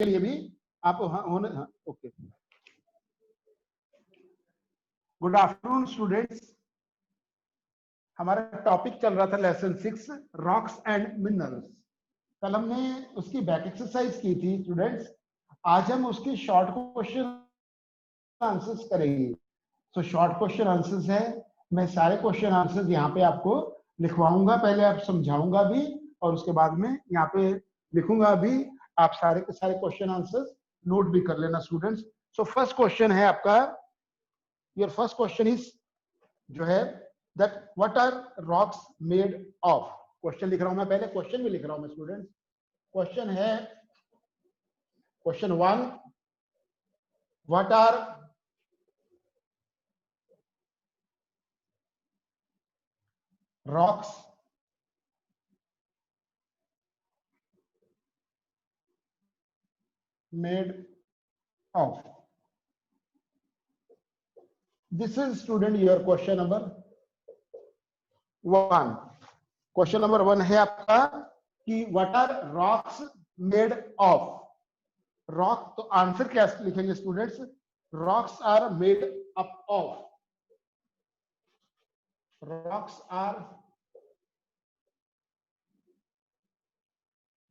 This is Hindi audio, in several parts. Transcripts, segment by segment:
के लिए भी आप होने। Okay, good afternoon students. हमारा टॉपिक चल रहा था लेसन 6 रॉक्स एंड मिनरल्स। कल हमने उसकी बैक एक्सरसाइज की थी स्टूडेंट्स। आज हम उसकी शॉर्ट क्वेश्चन आंसर्स करेंगे। सो शॉर्ट क्वेश्चन आंसर्स है, मैं सारे क्वेश्चन आंसर्स यहाँ पे आपको लिखवाऊंगा, पहले आप समझाऊंगा भी और उसके बाद में यहाँ पे लिखूंगा भी। आप सारे के सारे क्वेश्चन आंसर्स नोट भी कर लेना स्टूडेंट्स। सो फर्स्ट क्वेश्चन है आपका, योर फर्स्ट क्वेश्चन इज जो है that what are rocks made of. Question लिख रहा हूं मैं, पहले क्वेश्चन भी लिख रहा हूं मैं स्टूडेंट्स। क्वेश्चन है question 1, what are rocks made of? This is student your question number 1. Question number 1 है आपका कि what are rocks made of. Rock, तो आंसर क्या लिखेंगे students? Rocks are made up of, rocks are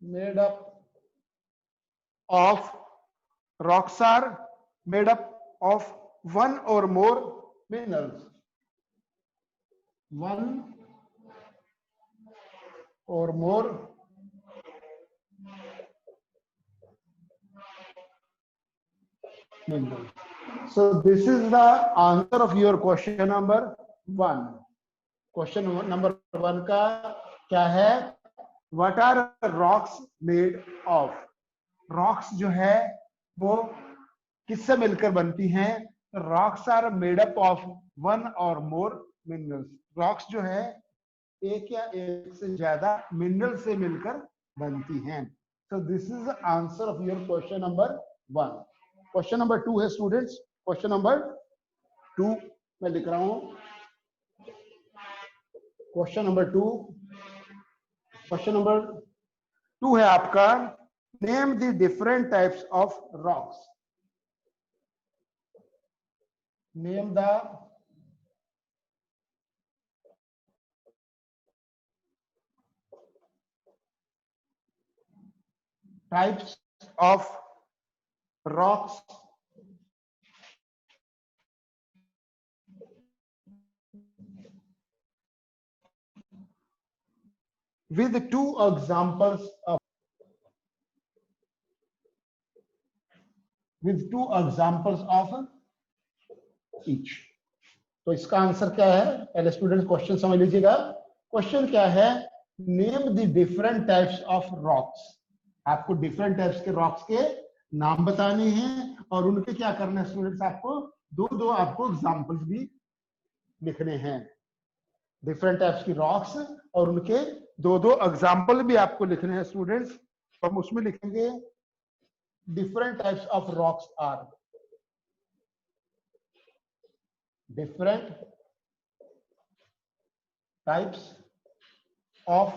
made up of, rocks are made up of one or more minerals, one or more minerals. So this is the answer of your question number 1. Question number 1 का क्या है? What are rocks made of? Rocks जो है वो किससे मिलकर बनती हैं? Rocks are made up of one और मोर मिनरल्स। रॉक्स जो है एक या एक से ज्यादा मिनरल से मिलकर बनती हैं। So this is the answer of your question number 1। Question number 2 है स्टूडेंट्स। क्वेश्चन नंबर 2 मैं लिख रहा हूं। क्वेश्चन नंबर 2, क्वेश्चन नंबर 2 है आपका, name the different types of rocks. Name the types of rocks with 2 examples of each. तो इसका आंसर क्या है? पहले स्टूडेंट क्वेश्चन समझ लीजिएगा। क्वेश्चन क्या है? Name the different types of rocks. आपको डिफरेंट टाइप्स के रॉक्स के नाम बताने हैं और उनके क्या करना है स्टूडेंट्स? आपको दो आपको एग्जांपल्स भी लिखने हैं। डिफरेंट टाइप्स की रॉक्स और उनके दो एग्जांपल भी आपको लिखने हैं स्टूडेंट्स। हम उसमें लिखेंगे different types of rocks are, different types of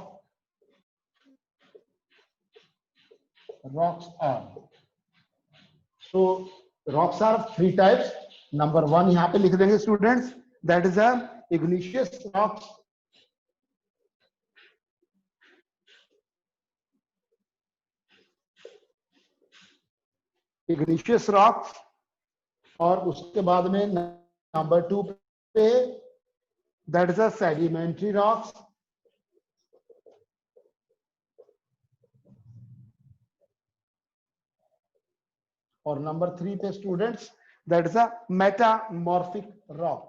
rocks are. So rocks are 3 types. Number 1 यहां पे लिख देंगे students, that is a igneous rocks, igneous rocks। और उसके बाद में नंबर 2 पे that is a sedimentary rocks। और नंबर 3 पे students that is a metamorphic rock।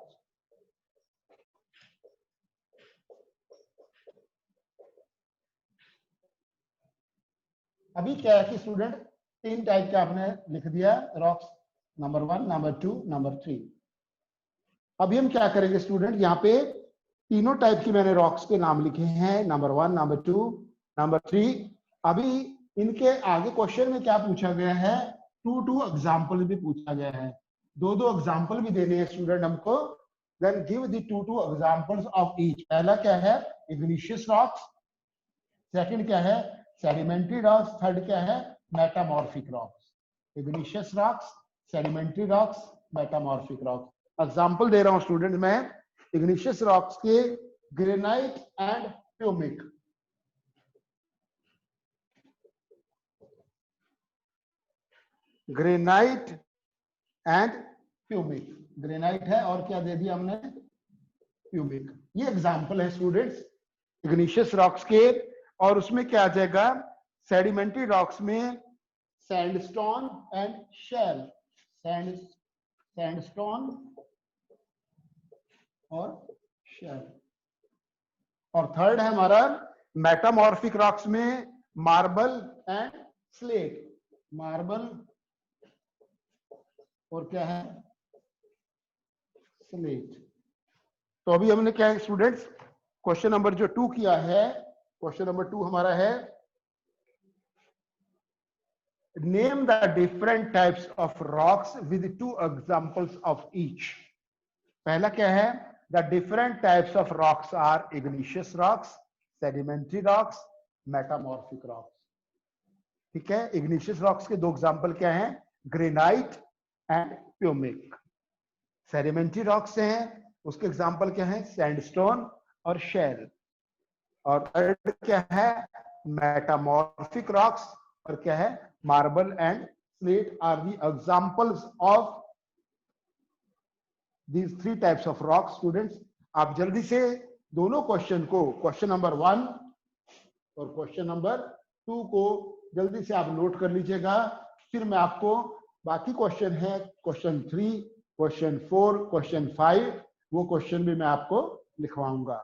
अभी क्या है कि स्टूडेंट 3 टाइप का आपने लिख दिया रॉक्स, नंबर 1, नंबर 2, नंबर 3। अभी हम क्या करेंगे स्टूडेंट, यहाँ पे तीनों टाइप की मैंने रॉक्स के नाम लिखे हैं, नंबर 1, नंबर 2, नंबर 3। अभी इनके आगे क्वेश्चन में क्या पूछा गया है? 2 एग्जाम्पल भी पूछा गया है, 2 एग्जाम्पल भी देने हैं स्टूडेंट हमको। Then give the 2 examples of each. पहला क्या है? Igneous rocks. सेकंड क्या है? Sedimentary rocks. थर्ड क्या है? Metamorphic rocks, igneous rocks, sedimentary rocks, metamorphic rocks. Example दे रहा हूं स्टूडेंट मैं इग्निशियस रॉक्स के granite and pumice. Granite and pumice, granite है और क्या दे दिया हमने, प्यूमिक। ये एग्जांपल है स्टूडेंट्स इग्निशियस रॉक्स के। और उसमें क्या आ जाएगा, सेडिमेंट्री रॉक्स में सैंडस्टोन एंड शेल, सैंडस्टोन और शेल। और थर्ड है हमारा मेटामॉर्फिक रॉक्स में मार्बल एंड स्लेट, मार्बल और क्या है, स्लेट। तो अभी हमने क्या है स्टूडेंट्स, क्वेश्चन नंबर जो 2 किया है, क्वेश्चन नंबर 2 हमारा है name the different types of rocks with 2 examples of each. पहला क्या है, the different types of rocks are igneous rocks, sedimentary rocks, metamorphic rocks. ठीक है, इग्निशियस रॉक्स के 2 एग्जांपल क्या हैं, granite and pumice. Sedimentary rocks हैं, उसके एग्जांपल क्या है, सैंडस्टोन और शेल। और थर्ड क्या है, मेटामॉर्फिक रॉक्स, और क्या है, marble and slate are the examples of these 3 types of rocks। Students आप जल्दी से दोनों क्वेश्चन को, क्वेश्चन नंबर 1 और क्वेश्चन नंबर 2 को जल्दी से आप नोट कर लीजिएगा। फिर मैं आपको बाकी क्वेश्चन है, क्वेश्चन 3, क्वेश्चन 4, क्वेश्चन 5, वो क्वेश्चन भी मैं आपको लिखवाऊंगा।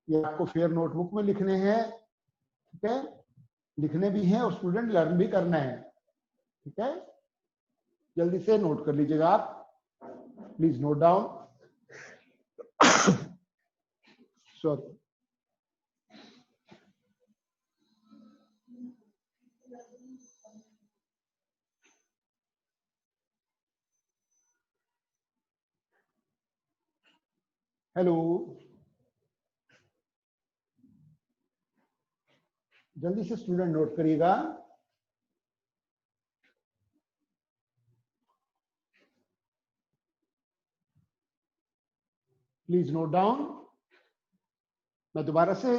ये आपको फेयर नोटबुक में लिखने हैं, ठीक है, लिखने भी हैं और स्टूडेंट लर्न भी करना है। ठीक है, जल्दी से नोट कर लीजिएगा आप, please note down. Sorry, hello, जल्दी से स्टूडेंट नोट करिएगा। Please note down. मैं दोबारा से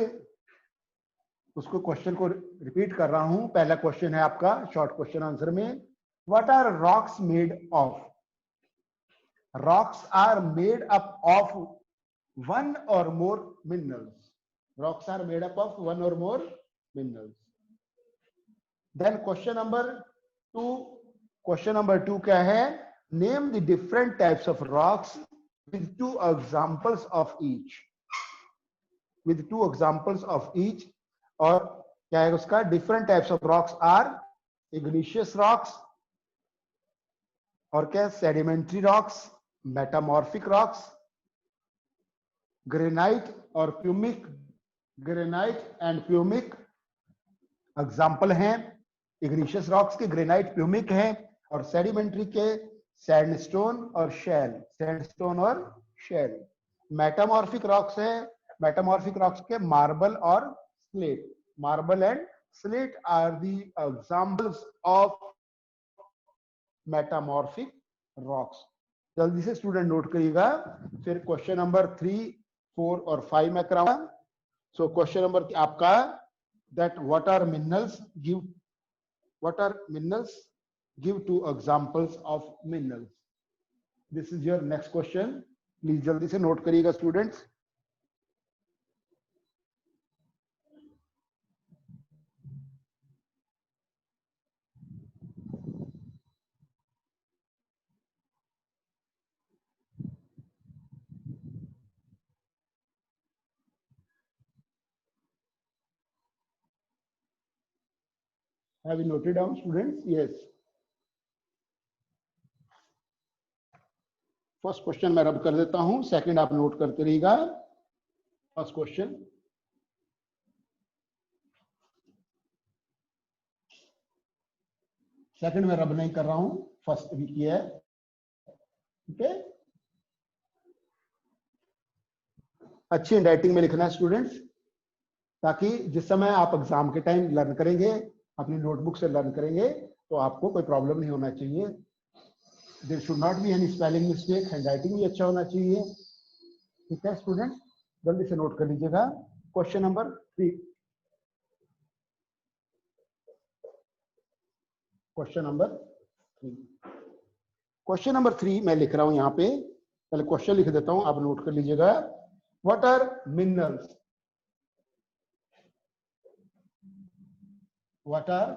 उसको क्वेश्चन को रिपीट कर रहा हूं। पहला क्वेश्चन है आपका शॉर्ट क्वेश्चन आंसर में, what are rocks made of? Rocks are made up of 1 or more minerals. Rocks are made up of 1 or more minerals. Then question number 2, question number 2 क्या है, name the different types of rocks with 2 examples of each, with 2 examples of each। और क्या है उसका, different types of rocks are igneous rocks और क्या, sedimentary rocks, metamorphic rocks, granite और pumice. Granite and pumice example हैं, इग्निशियस रॉक्स के ग्रेनाइट प्यूमिक है, और सेडिमेंट्री के सैंडस्टोन और शेल, सैंडस्टोन और शेल। मेटामॉर्फिक रॉक्स है, मेटामॉर्फिक रॉक्स के मार्बल और slate, marble and slate are the examples of metamorphic rocks. जल्दी से स्टूडेंट नोट करिएगा। फिर क्वेश्चन नंबर 3, 4 और 5 में कराऊंगा। सो क्वेश्चन नंबर आपका, that what are minerals, give, what are minerals, give 2 examples of minerals. This is your next question, please जल्दी से नोट करिएगा students. Have you noted down students? Yes. First question मैं रब कर देता हूं, सेकंड आप नोट करते रहिएगा। फर्स्ट क्वेश्चन, सेकंड में रब नहीं कर रहा हूं, फर्स्ट भी किया है। ठीक है, अच्छी राइटिंग में लिखना है स्टूडेंट्स, ताकि जिस समय आप एग्जाम के टाइम लर्न करेंगे अपनी नोटबुक से लर्न करेंगे तो आपको कोई प्रॉब्लम नहीं होना चाहिए। There should not be any spelling mistake, handwriting भी अच्छा होना चाहिए। ठीक है स्टूडेंट, जल्दी से नोट कर लीजिएगा। Question number 3, question number 3, question number 3 मैं लिख रहा हूं यहाँ पे, पहले क्वेश्चन लिख देता हूं, आप नोट कर लीजिएगा। What are minerals? What are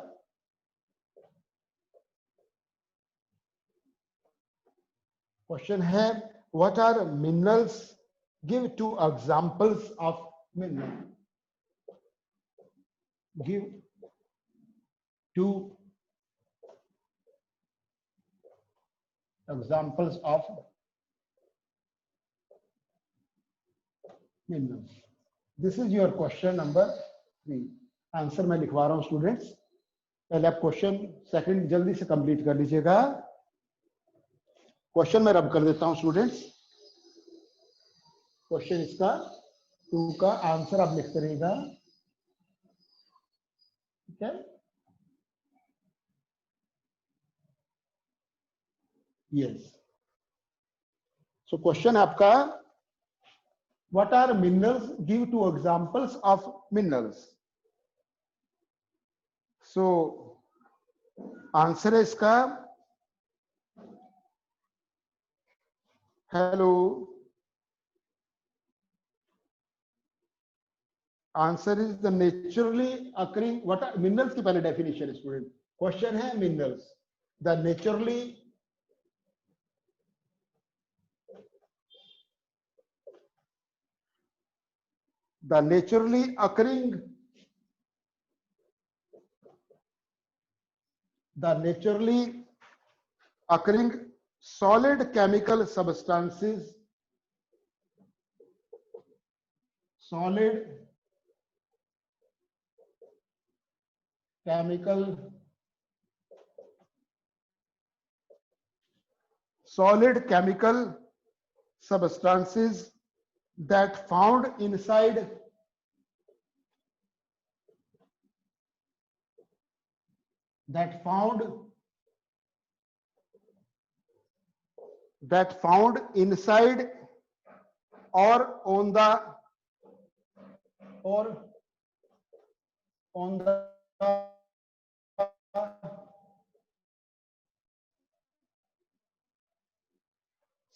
question है what are minerals? Give 2 examples of mineral. Give 2 examples of minerals. This is your question number 3। Answer मैं लिखवा रहा हूं स्टूडेंट्स, पहले आप क्वेश्चन सेकंड जल्दी से कंप्लीट कर लीजिएगा। क्वेश्चन मैं रब कर देता हूं स्टूडेंट्स। क्वेश्चन इसका 2 का आंसर आप लिखते रहिएगा। ठीक है, यस। सो क्वेश्चन आपका what are minerals? Give 2 examples of minerals. So answer है इसका, hello, answer is the naturally occurring. What minerals की पहले डेफिनेशन स्टूडेंट, क्वेश्चन है minerals the naturally occurring solid chemical substances, solid chemical substances that found inside or on the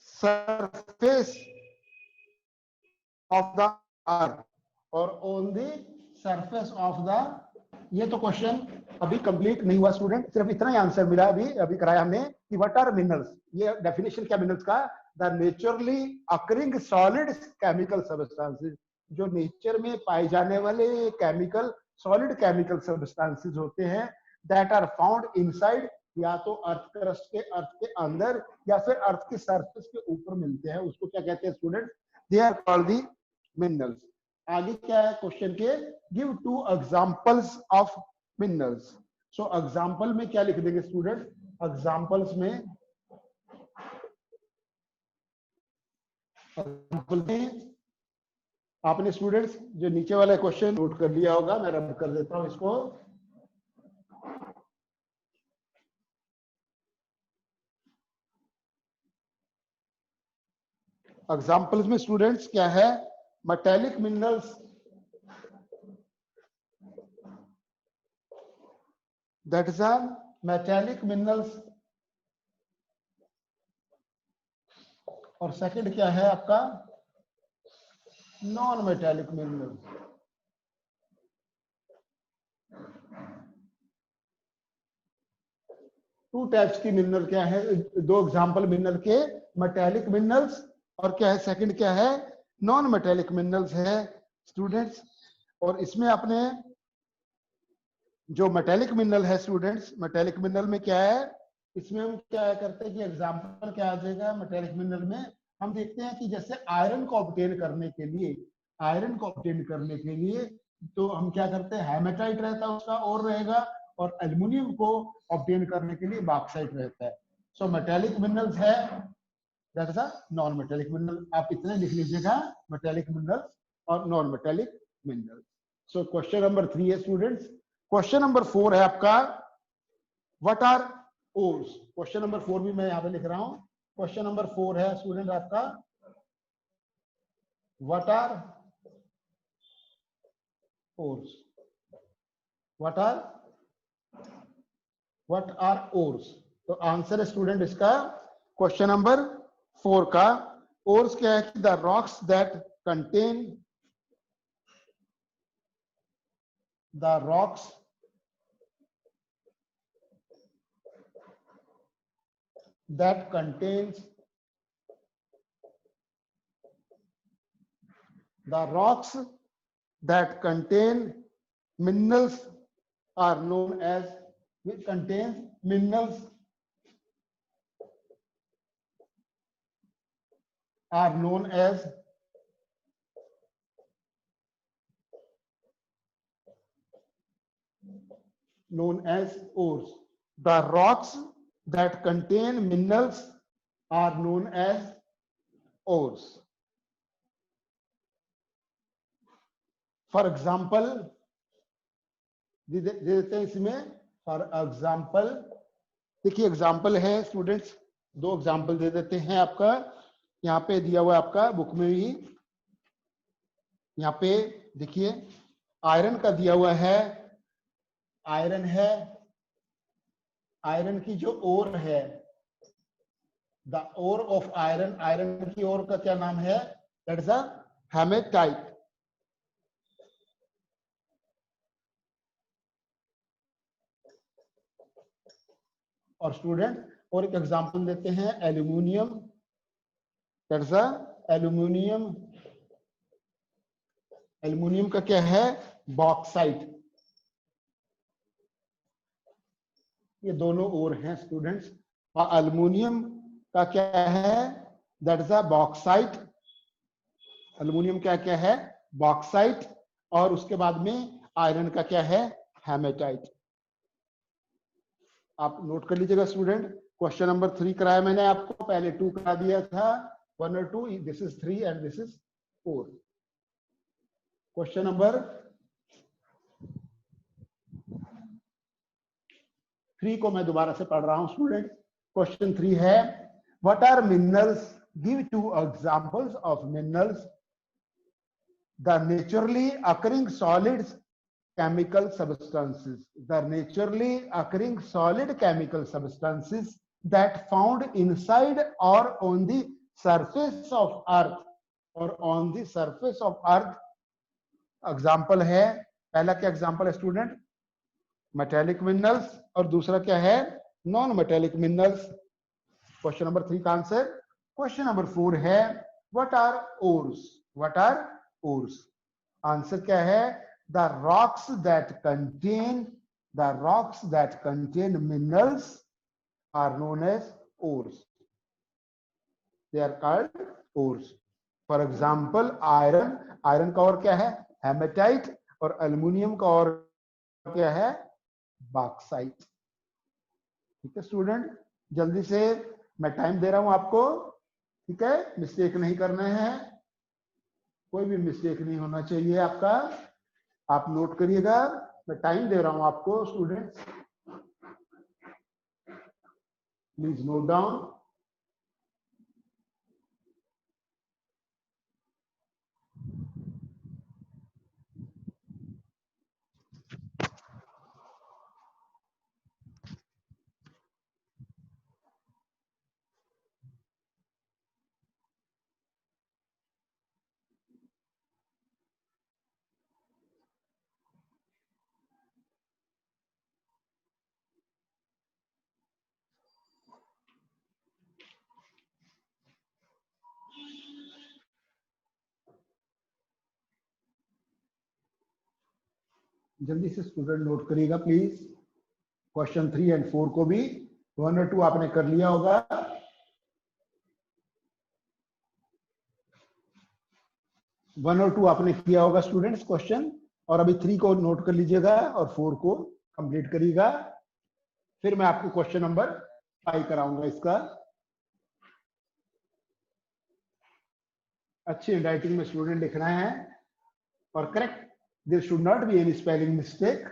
surface of the earth or on the surface of the। ये तो क्वेश्चन अभी कंप्लीट नहीं हुआ स्टूडेंट, सिर्फ इतना ही आंसर मिला अभी कराया हमने कि व्हाट आर मिनरल्स। ये डेफिनेशन क्या मिनरल्स का? The naturally occurring solid chemical substances, जो नेचर में पाए जाने वाले केमिकल सॉलिड केमिकल सब्सटेंसेस होते हैं, दैट आर फाउंड इनसाइड, या तो अर्थ क्रस्ट के, अर्थ के अंदर, या फिर अर्थ के सरफेस के ऊपर मिलते हैं, उसको क्या कहते हैं student? They are called the minerals. आगे क्या है क्वेश्चन के? Give 2 examples of minerals. So example में क्या लिख देंगे स्टूडेंट? एग्जांपल्स में आपने स्टूडेंट्स जो नीचे वाला क्वेश्चन नोट कर लिया होगा, मैं रब कर देता हूं इसको। एग्जांपल्स में स्टूडेंट्स क्या है? Metallic minerals, that is a metallic minerals, और सेकंड क्या है आपका? Non metallic minerals. Two types की मिनरल क्या है? 2 एग्जांपल मिनरल के, मेटेलिक मिनरल्स और क्या है सेकंड क्या है? नॉन मेटेलिक मिनरल्स है स्टूडेंट्स। और इसमें आपने जो मेटेलिक मिनरल है स्टूडेंट्स, मेटेलिक मिनरल में क्या है? इसमें हम क्या करते हैं कि एग्जांपल क्या आ जाएगा मेटेलिक मिनरल में? हम देखते हैं कि जैसे आयरन को ऑब्टेन करने के लिए, तो हम क्या करते हैं? हेमेटाइट रहता है उसका और रहेगा, और एल्युमिनियम को ऑब्टेन करने के लिए बॉक्साइट रहता है। सो मेटेलिक मिनरल्स है, that is a non metallic mineral. आप इतने लिख लीजिएगा, मेटेलिक मिनरल्स और non metallic minerals. So question number 3 है स्टूडेंट्स, क्वेश्चन नंबर 4 है आपका what are ores. Question number 4 भी मैं यहां पे लिख रहा हूं। क्वेश्चन नंबर 4 है स्टूडेंट आपका what are ores. What are ores. तो आंसर है स्टूडेंट इसका क्वेश्चन नंबर 4 का ओर्स क्या है कि the rocks that contain the rocks that contains the rocks that contain minerals are known as which contains minerals are known as ores. The rocks that contain minerals are known as ores. For example, दे देते हैं इसमें फॉर एग्जाम्पल। देखिए एग्जाम्पल है स्टूडेंट्स, 2 एग्जाम्पल दे देते हैं आपका। यहाँ पे दिया हुआ है आपका बुक में भी, यहाँ पे देखिए आयरन का दिया हुआ है। आयरन है, आयरन की जो ओर है, the ore of iron, iron की ओर का क्या नाम है? That is a hematite. और स्टूडेंट और एक एग्जांपल देते हैं aluminium, that is a aluminium. Aluminium का क्या है? बॉक्साइट। ये दोनों ओर हैं स्टूडेंट्स। और एल्यूमिनियम का क्या है? That is a bauxite. Aluminium क्या क्या है? बॉक्साइट। और उसके बाद में आयरन का क्या है? हेमेटाइट। आप नोट कर लीजिएगा स्टूडेंट। क्वेश्चन नंबर 3 कराया मैंने आपको, पहले 2 करा दिया था, 1 और 2, this is 3 and this is 4। Question number 3 को मैं दोबारा से पढ़ रहा हूं स्टूडेंट। क्वेश्चन 3 है what are minerals, give 2 examples of minerals. The naturally occurring solids chemical substances, the naturally occurring solid chemical substances that found inside or on the surface of earth or on the surface of earth। Example है, पहला क्या एग्जाम्पल है स्टूडेंट? मेटेलिक मिनरल्स, और दूसरा क्या है? Non metallic minerals. Question number 3 का आंसर। क्वेश्चन नंबर 4 है what are ores. What are ores, answer क्या है? The rocks that contain minerals are known as ores. They are called ores. For example, iron का और क्या है? हेमेटाइट। और एल्युमिनियम का और क्या है? बॉक्साइट। ठीक है स्टूडेंट, जल्दी से मैं टाइम दे रहा हूं आपको, ठीक है? मिस्टेक नहीं करना है, कोई भी मिस्टेक नहीं होना चाहिए आपका। आप नोट करिएगा, मैं टाइम दे रहा हूं आपको स्टूडेंट्स, प्लीज नोट डाउन। जल्दी से स्टूडेंट नोट करिएगा प्लीज। क्वेश्चन 3 एंड 4 को भी 1 और 2 आपने कर लिया होगा। 1 और 2 आपने किया होगा स्टूडेंट्स क्वेश्चन, और अभी 3 को नोट कर लीजिएगा और 4 को कंप्लीट करिएगा। फिर मैं आपको क्वेश्चन नंबर 5 कराऊंगा इसका। अच्छी राइटिंग में स्टूडेंट लिखना है और correct, there should not be any spelling mistake.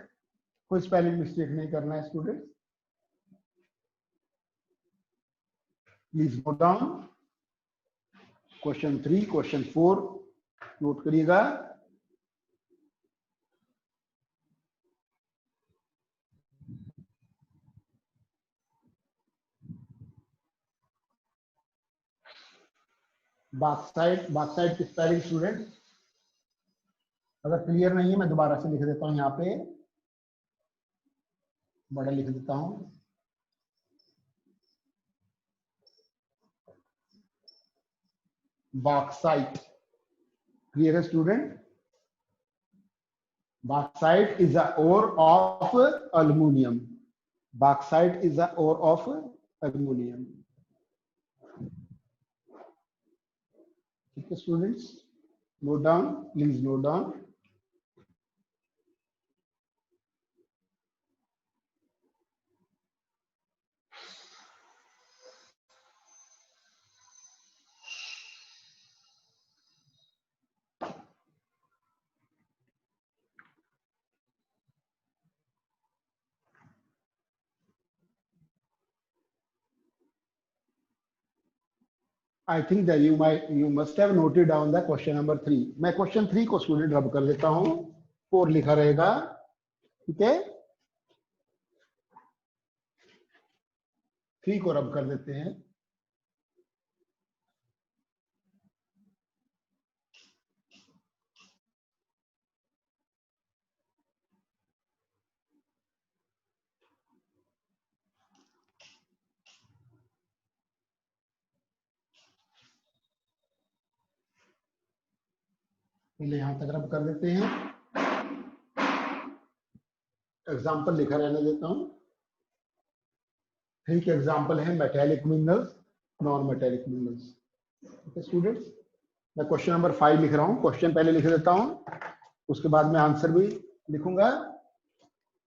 कोई स्पेलिंग मिस्टेक नहीं करना है student. Please note down question 3, question 4 note करिएगा। बाक्साइट की स्पेलिंग स्टूडेंट अगर क्लियर नहीं है मैं दोबारा से लिख देता हूं, यहाँ पे बड़ा लिख देता हूं। बॉक्साइट, क्लियर है student? Bauxite is a ore of aluminium. Bauxite is a ore of aluminium. ठीक है students, note down, please note down. I think that you must have noted down the question number 3। मैं क्वेश्चन 3 को स्टूडेंट रब कर देता हूं, 4 लिखा रहेगा। ठीक है, 3 को रब कर देते हैं। पहले यहां तक रब कर देते हैं। एग्जाम्पल लिखा रहने देता हूं। 3 के एग्जाम्पल है metallic minerals, non metallic minerals. ठीक है स्टूडेंट्स, मैं क्वेश्चन नंबर 5 लिख रहा हूं। क्वेश्चन पहले लिख देता हूं, उसके बाद में आंसर भी लिखूंगा।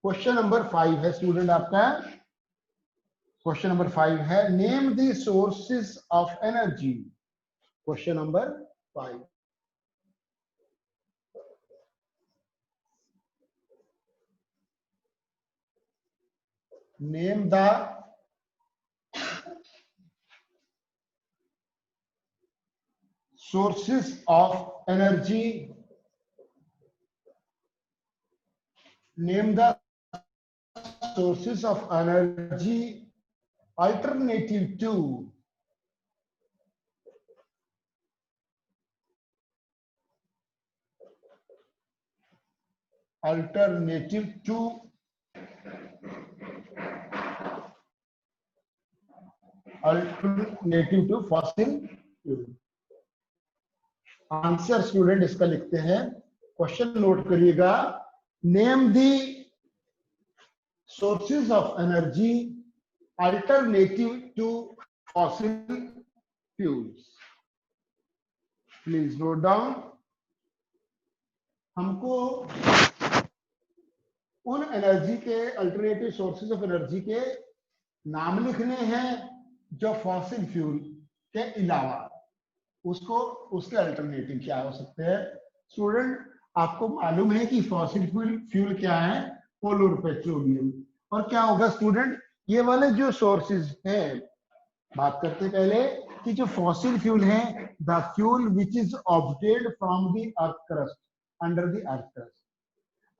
क्वेश्चन नंबर 5 है स्टूडेंट आपका। क्वेश्चन नंबर 5 है name the sources of energy. Question number 5, name the sources of energy, name the sources of energy alternative to fossil fuel। Answer student इसका लिखते हैं, क्वेश्चन नोट करिएगा। Name the sources of energy alternative to fossil fuels. Please note down. हमको उन एनर्जी के अल्टरनेटिव सोर्सेज ऑफ एनर्जी के नाम लिखने हैं जो फॉसिल फ्यूल के अलावा, उसको उसके अल्टरनेटिव क्या हो सकते हैं। स्टूडेंट आपको मालूम है कि फॉसिल फ्यूल क्या है, कोल और पेट्रोलियम। और क्या होगा स्टूडेंट, ये वाले जो सोर्सेज हैं, बात करते पहले कि जो फॉसिल फ्यूल है, the fuel which is obtained from the earth crust, under the earth crust.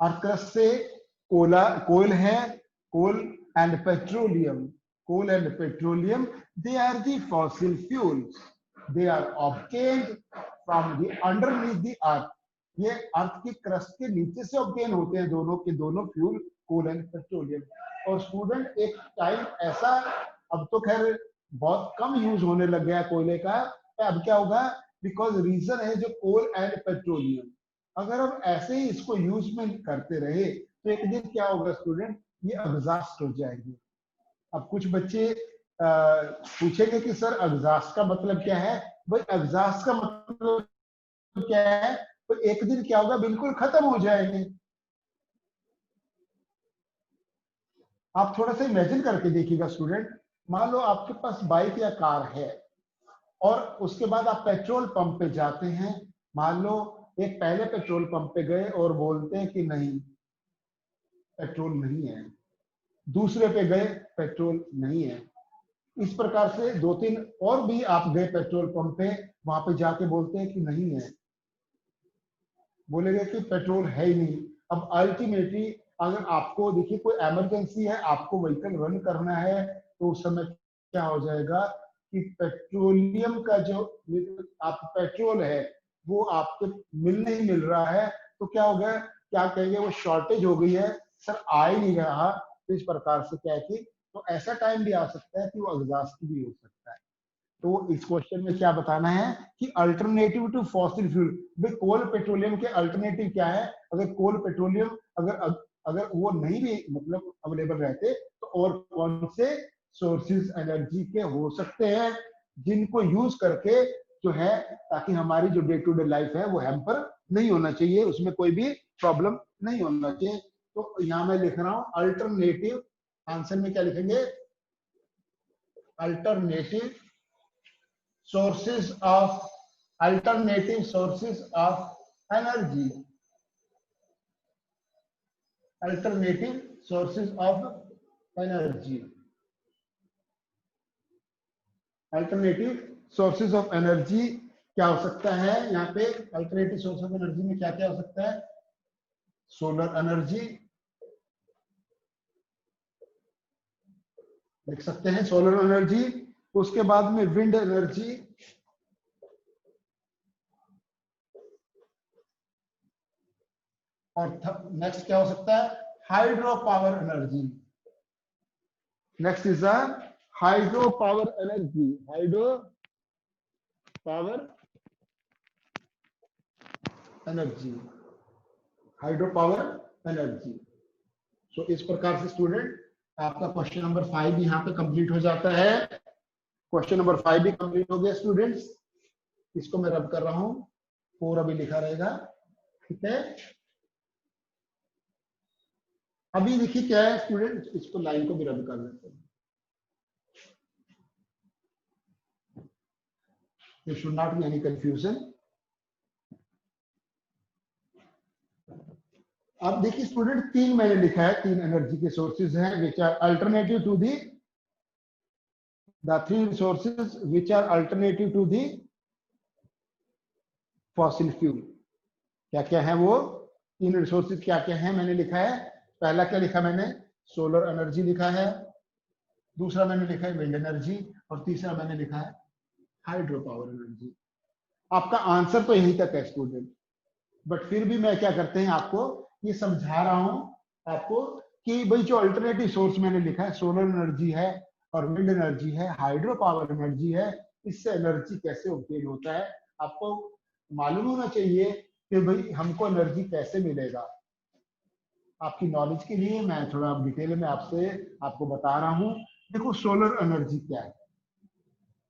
Earth crust से कोल है, coal and petroleum, coal and petroleum, they are the fossil fuels, they are obtained from the underneath the earth। ये अर्थ के क्रस्ट के नीचे से ऑब्टेन होते हैं दोनों के दोनों फ्यूल, कोल एंड पेट्रोलियम। और स्टूडेंट एक टाइम ऐसा, अब तो खैर बहुत कम यूज होने लग गया कोयले का, अब क्या होगा, बिकॉज रीजन है जो कोल एंड पेट्रोलियम। अगर हम ऐसे ही इसको यूज में करते रहे तो एक दिन क्या होगा स्टूडेंट, ये एग्जॉस्ट हो जाएंगे। अब कुछ बच्चे पूछेंगे कि सर एग्जॉस्ट का मतलब क्या है। भाई एग्जॉस्ट का मतलब क्या है, तो एक दिन क्या होगा, बिल्कुल खत्म हो जाएंगे। आप थोड़ा सा इमेजिन करके देखिएगा स्टूडेंट, मान लो आपके पास बाइक या कार है और उसके बाद आप पेट्रोल पंप पे जाते हैं। मान लो एक पहले पेट्रोल पंप पे गए और बोलते हैं कि नहीं पेट्रोल नहीं है, दूसरे पे गए पेट्रोल नहीं है। इस प्रकार से 2-3 और भी आप गए पेट्रोल पंप पे, वहां पे जाके बोलते हैं कि नहीं है, बोलेंगे कि पेट्रोल है ही नहीं। अब अल्टीमेटली अगर आपको देखिए कोई इमरजेंसी है, आपको व्हीकल रन करना है, तो उस समय क्या हो जाएगा कि पेट्रोलियम का जो आप पेट्रोल है वो आपको नहीं मिल रहा है, तो क्या हो गया, क्या कहेंगे, वो शॉर्टेज हो गई है, सर आ ही नहीं रहा। तो इस प्रकार से क्या है कि तो ऐसा टाइम भी आ सकता है कि वो एग्जॉस्ट भी हो सकता है। तो इस क्वेश्चन में क्या बताना है कि अल्टरनेटिव टू फॉसिल फ्यूल, भाई कोल पेट्रोलियम के अल्टरनेटिव क्या है। अगर कोल पेट्रोलियम अगर वो नहीं भी मतलब अवेलेबल रहते, तो और कौन से सोर्सेज एनर्जी के हो सकते हैं जिनको यूज करके जो है, ताकि हमारी जो डे टू डे लाइफ है वो हैम्पर नहीं होना चाहिए, उसमें कोई भी प्रॉब्लम नहीं होना चाहिए। तो यहां मैं लिख रहा हूं अल्टरनेटिव, आंसर में क्या लिखेंगे, alternative sources of alternative sources of energy, alternative sources of energy, alternative sources of energy क्या हो सकता है यहाँ पे, अल्टरनेटिव सोर्स ऑफ एनर्जी में क्या क्या हो सकता है, सोलर एनर्जी लिख सकते हैं, सोलर एनर्जी, उसके बाद में विंड एनर्जी, और नेक्स्ट क्या हो सकता है, hydro power energy. Next is a hydro power energy, hydro power energy, hydro power energy. So इस प्रकार से स्टूडेंट आपका क्वेश्चन नंबर 5 यहाँ पे कंप्लीट हो जाता है। क्वेश्चन नंबर 5 भी कंप्लीट हो गया स्टूडेंट्स, इसको मैं रब कर रहा हूँ, 4 अभी लिखा रहेगा, ठीक है। अभी देखिए क्या है स्टूडेंट, इसको लाइन को भी रब कर लेते हैं, there should not be any confusion। अब देखिए स्टूडेंट 3 मैंने लिखा है, 3 एनर्जी के सोर्सेज हैं which are alternative to the, the 3 resources which are alternative to the fossil fuel। क्या क्या है वो 3 रिसोर्सेज, क्या क्या है मैंने लिखा है। पहला क्या लिखा मैंने, सोलर एनर्जी लिखा है, दूसरा मैंने लिखा है विंड एनर्जी, और तीसरा मैंने लिखा है हाइड्रो पावर एनर्जी। आपका आंसर तो यहीं तक है स्टूडेंट, बट फिर भी मैं क्या करते हैं आपको ये समझा रहा हूं आपको कि भाई जो अल्टरनेटिव सोर्स मैंने लिखा है, सोलर एनर्जी है और विंड एनर्जी है, हाइड्रो पावर एनर्जी है, इससे एनर्जी कैसे ऑब्टेन होता है, आपको मालूम होना चाहिए कि भाई हमको एनर्जी कैसे मिलेगा। आपकी नॉलेज के लिए मैं थोड़ा डिटेल में आपको बता रहा हूं। देखो सोलर एनर्जी क्या है,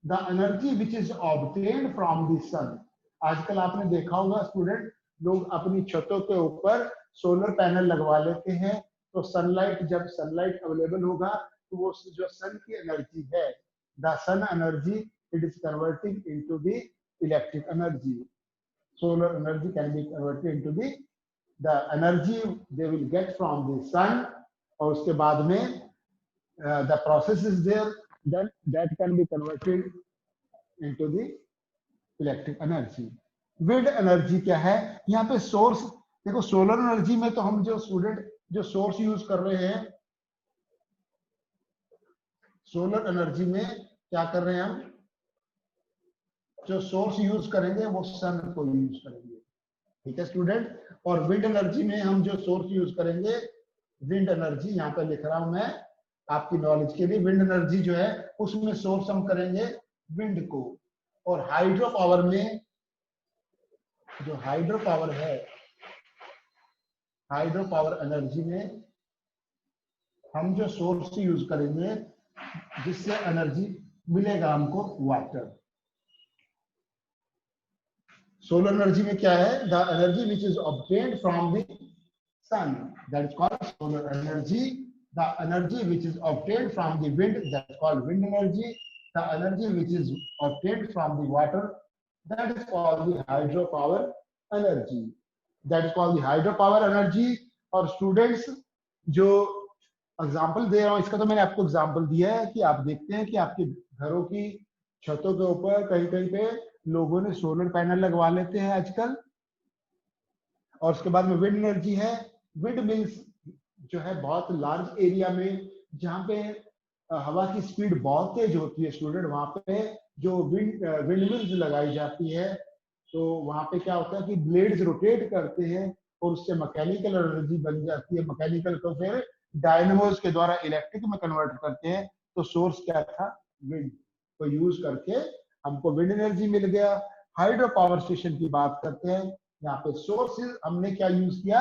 the energy which is obtained from the sun. आजकल आपने देखा होगा स्टूडेंट, लोग अपनी छतों के ऊपर सोलर पैनल लगवा लेते हैं, तो सनलाइट, जब सनलाइट अवेलेबल होगा तो वो जो सन की एनर्जी है, the sun energy, it is converting into the electric energy. Solar energy can be converted into the energy they will get from the sun, और उसके बाद में the process is there, then that can be converted into the electric energy. Wind energy क्या है, यहाँ पे सोर्स देखो, सोलर एनर्जी में तो हम जो स्टूडेंट जो सोर्स यूज कर रहे हैं, सोलर एनर्जी में क्या कर रहे हैं हम, जो सोर्स यूज करेंगे वो सन को यूज करेंगे, ठीक है स्टूडेंट। और विंड एनर्जी में हम जो सोर्स यूज करेंगे, विंड एनर्जी यहाँ पे लिख रहा हूं मैं आपकी नॉलेज के लिए, विंड एनर्जी जो है उसमें सोर्स हम करेंगे विंड को। और हाइड्रो पावर में, जो हाइड्रो पावर है, हाइड्रो पावर एनर्जी में हम जो सोर्स यूज करेंगे जिससे एनर्जी मिलेगा हमको, वाटर। सोलर एनर्जी में क्या है, the energy which is obtained from the sun, that is called solar energy. The energy which is obtained from the wind, that is called wind energy. The energy which is obtained from the water, that is called the hydropower energy. That is called the hydropower energy. और students जो एग्जाम्पल दे रहा हूँ इसका, तो मैंने आपको एग्जाम्पल दिया है कि आप देखते हैं कि आपके घरों की छतों के ऊपर कहीं कहीं पे लोगों ने सोलर पैनल लगवा लेते हैं आजकल। और उसके बाद में विंड एनर्जी है। विंड मीन्स जो है बहुत लार्ज एरिया में जहाँ पे हवा की स्पीड बहुत तेज होती है स्टूडेंट, वहां पे जो विंड मिल्स लगाई जाती है, तो वहां पे क्या होता है कि ब्लेड्स रोटेट करते हैं और उससे मैकेनिकल एनर्जी बन जाती है। मैकेनिकल को फिर डायनमोस के द्वारा इलेक्ट्रिक में कन्वर्ट करते हैं। तो सोर्स क्या था? विंड को यूज करके हमको विंड एनर्जी मिल गया। हाइड्रो पावर स्टेशन की बात करते हैं, यहाँ पे सोर्स हमने क्या यूज किया?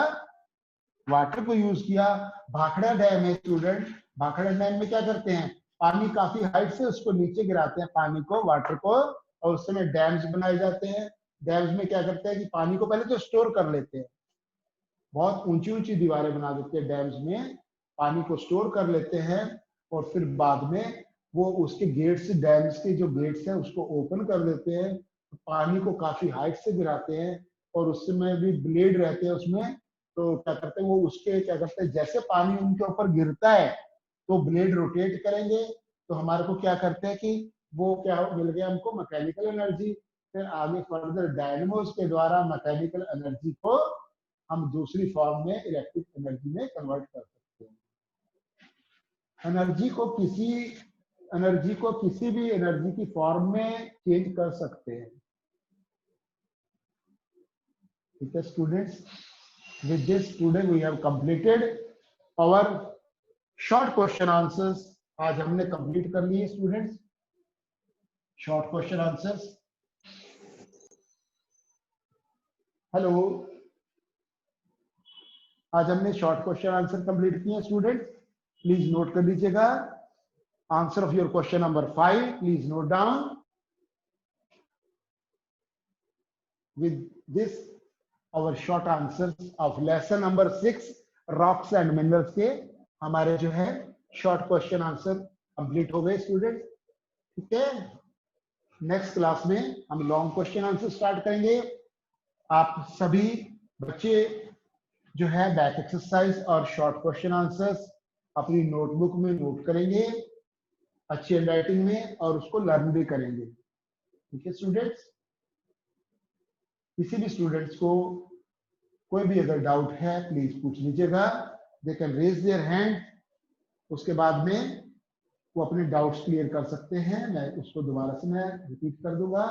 वाटर को यूज किया। भाखड़ा डैम है स्टूडेंट, भाखड़ा डैम में क्या करते हैं? पानी काफी हाइट से उसको नीचे गिराते हैं, पानी को, वाटर को, और उस समय डैम्स बनाए जाते हैं। डैम्स में क्या करते हैं कि पानी को पहले तो स्टोर कर लेते हैं, बहुत ऊंची ऊंची दीवारें बना देते हैं डैम्स में, पानी को स्टोर कर लेते हैं, और फिर बाद में वो उसके गेट्स, डैम्स के जो गेट्स हैं उसको ओपन कर देते हैं, पानी को काफी हाइट से गिराते हैं, और उस समय भी ब्लेड रहते हैं उसमें। तो क्या करते हैं वो, उसके क्या करते हैं, जैसे पानी उनके ऊपर गिरता है तो ब्लेड रोटेट करेंगे, तो हमारे को क्या करते हैं कि वो क्या मिल गया हमको? Mechanical energy. फिर आगे फर्दर डायनमोस के द्वारा मैकेनिकल एनर्जी को हम दूसरी फॉर्म में इलेक्ट्रिक एनर्जी में कन्वर्ट कर सकते हैं। एनर्जी को किसी भी एनर्जी की फॉर्म में चेंज कर सकते हैं। ठीक है students, with this today we have completed our short question answers। आज हमने कंप्लीट कर लिए students short question answers. Hello, आज हमने शॉर्ट क्वेश्चन आंसर कंप्लीट किए स्टूडेंट, प्लीज नोट कर लीजिएगा। Answer of your question number 5 please note down. With this our short answers of lesson number 6 rocks and minerals के हमारे जो है शॉर्ट क्वेश्चन आंसर कंप्लीट हो गए स्टूडेंट। ठीक है, नेक्स्ट क्लास में हम लॉन्ग क्वेश्चन आंसर स्टार्ट करेंगे। आप सभी बच्चे जो है बैक एक्सरसाइज और शॉर्ट क्वेश्चन आंसर्स अपनी नोटबुक में नोट करेंगे अच्छी हैंडराइटिंग में, और उसको लर्न भी करेंगे। ठीक है स्टूडेंट्स, किसी भी स्टूडेंट्स को कोई भी अगर डाउट है प्लीज पूछ लीजिएगा, they can raise their hand. उसके बाद में वो अपने डाउट्स क्लियर कर सकते हैं। मैं उसको दोबारा से मैं रिपीट कर दूंगा।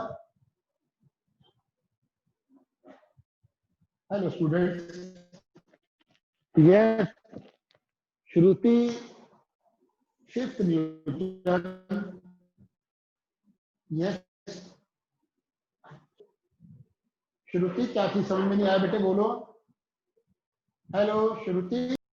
हेलो स्टूडेंट्स, यस, श्रुति, फिफ्थ न्यूटन, यस श्रुति, क्या चीज समझ में नहीं आया बेटे? बोलो। हेलो श्रुति।